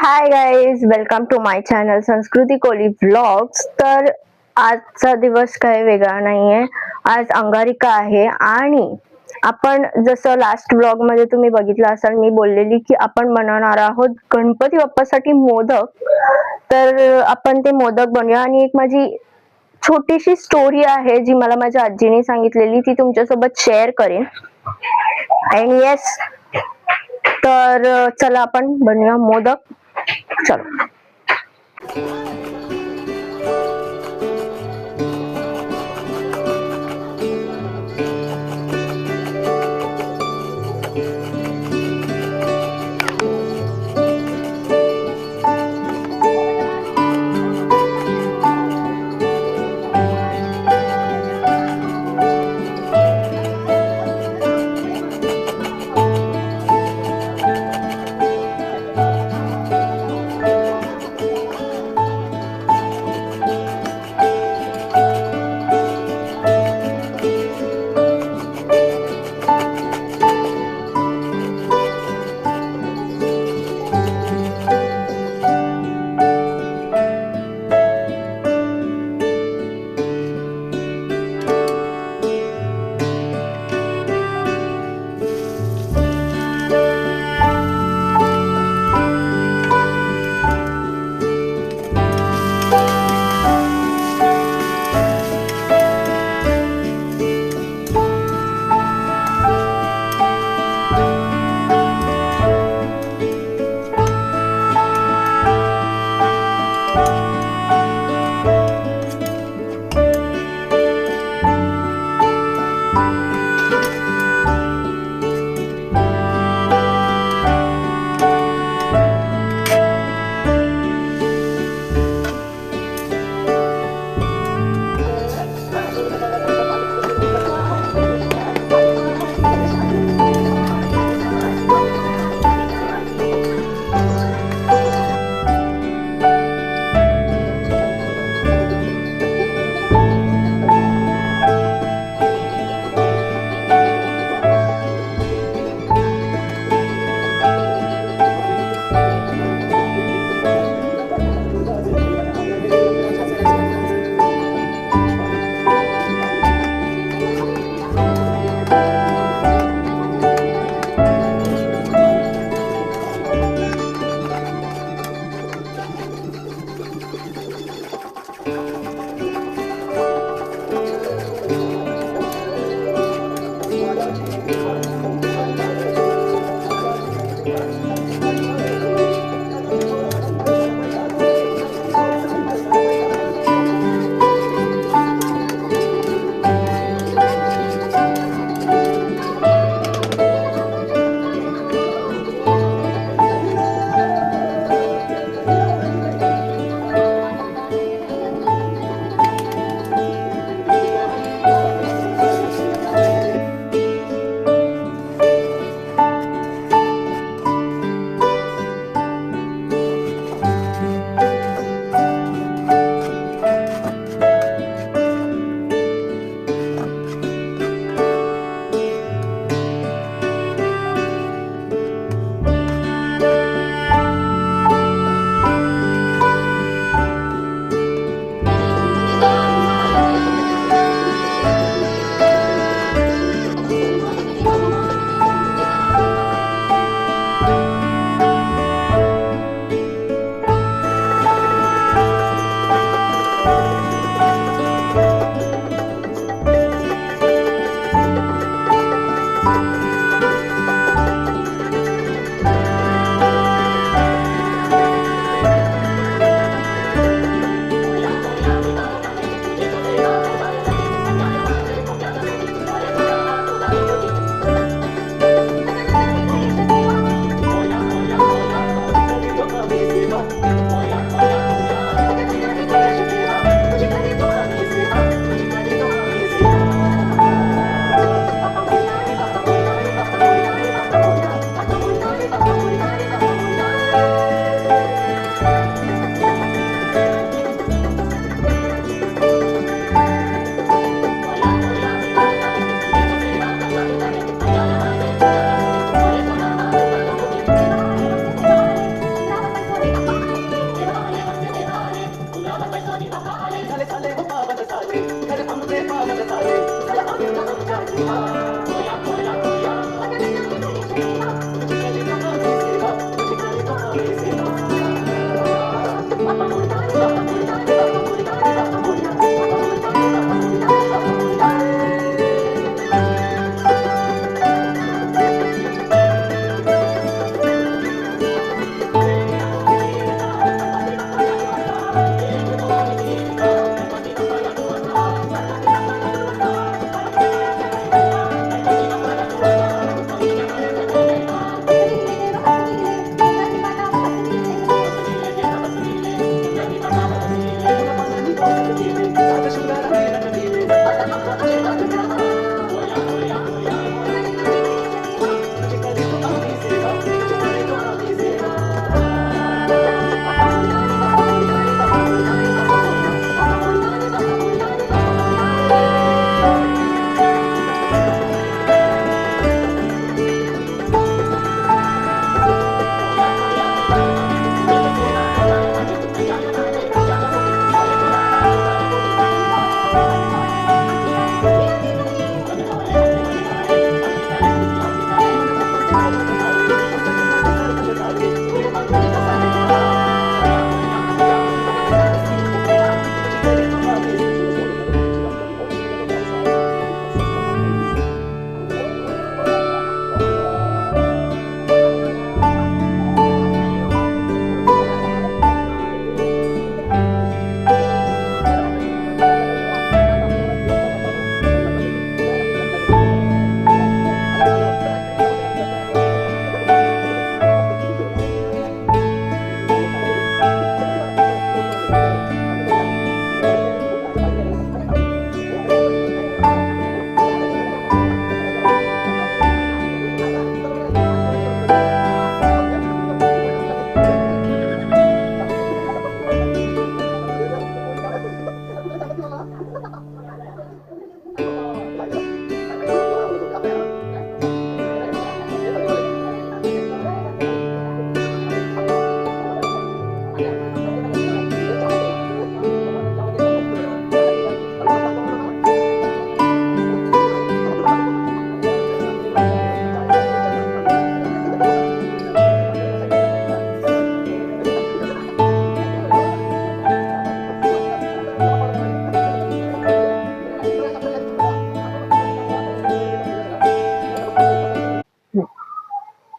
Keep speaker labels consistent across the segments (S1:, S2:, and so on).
S1: High guys, welcome to my channel Sanskruti Koli vlogs. तर आजचा दिवस काही वेगळा नाहीये. आज अंगारिका आहे आणि आपण जसं लास्ट व्लॉग मध्ये तुम्ही बघितलं असाल, मी बोललेली की आपण बनवणार आहोत गणपती बाप्पासाठी मोदक. तर आपण ते मोदक बनवूया. आणि एक माझी छोटीशी स्टोरी आहे जी मला माझ्या आजीने सांगितलेली, ती तुमच्यासोबत शेअर करेन. अँड येस, तर चला आपण बनवूया मोदक. चलो.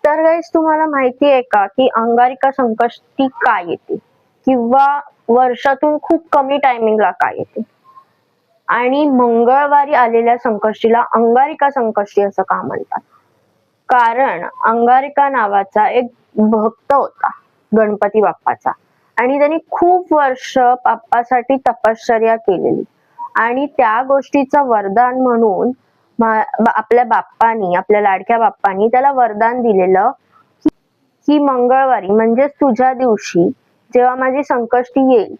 S1: तर गाईस, तुम्हाला माहिती आहे का की अंगारिका संकष्टी का येते किंवा वर्षातून खूप कमी टायमिंगला का येते आणि मंगळवारी आलेल्या संकष्टीला अंगारिका संकष्टी असं का म्हणतात? कारण अंगारिका नावाचा एक भक्त होता गणपती बाप्पाचा आणि त्यांनी खूप वर्ष बाप्पासाठी तपश्चर्या केलेली आणि त्या गोष्टीचं वरदान म्हणून आपल्या बाप्पानी, आपल्या लाडक्या बाप्पानी त्याला वरदान दिलेलं की मंगळवारी म्हणजेच तुझ्या दिवशी जेव्हा माझी संकष्टी येईल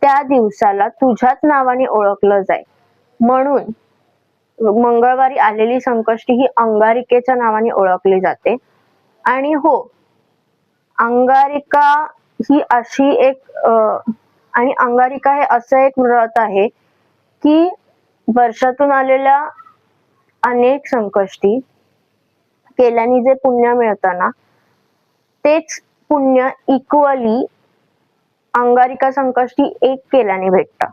S1: त्या दिवसाला तुझ्याच नावाने ओळखलं जाईल, म्हणून मंगळवारी आलेली संकष्टी ही अंगारिकेच्या नावाने ओळखली जाते. आणि हो, अंगारिका ही अशी एक आणि अंगारिका हे असं एक व्रत आहे की वर्षातून आलेल्या अनेक संकष्टी केल्याने जे पुण्य मिळतं ना, तेच पुण्य इक्वली अंगारिका संकष्टी एक केल्याने भेटतं.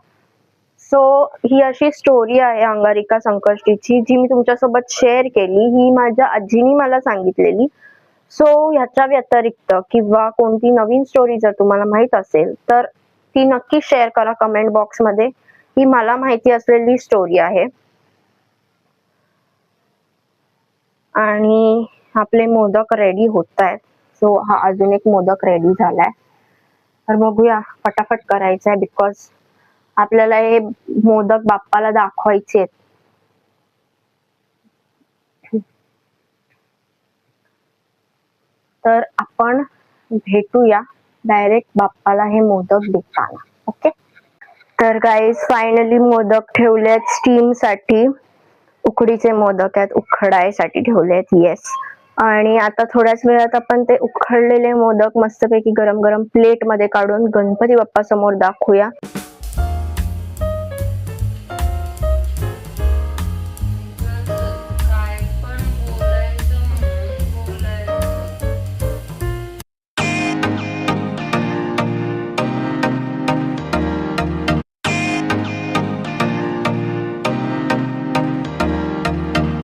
S1: सो ही अशी स्टोरी आहे अंगारिका संकष्टीची, जी मी तुमच्यासोबत शेअर केली. ही माझ्या आजीनी मला सांगितलेली. सो ह्याच्या व्यतिरिक्त किंवा कोणती नवीन स्टोरी जर तुम्हाला माहित असेल तर ती नक्की शेअर करा कमेंट बॉक्स मध्ये. ही मला माहिती असलेली स्टोरी आहे. आणि आपले मोदक रेडी होत आहेत. सो हा अजून एक मोदक रेडी झालाय, तर बघूया, फटाफट करायचं आहे बिकॉज आपल्याला हे मोदक बाप्पाला दाखवायचे आहेत. तर आपण भेटूया डायरेक्ट बाप्पाला हे मोदक देताना. ओके, तर गाईज फायनली मोदक ठेवलेत स्टीम साठी. उकडीचे मोदक आहेत, उखडायसाठी ठेवलेत. येस, आणि आता थोड्याच वेळात आपण ते उखडलेले मोदक मस्तपैकी गरम गरम प्लेट मध्ये काढून गणपती बाप्पा समोर दाखवूया.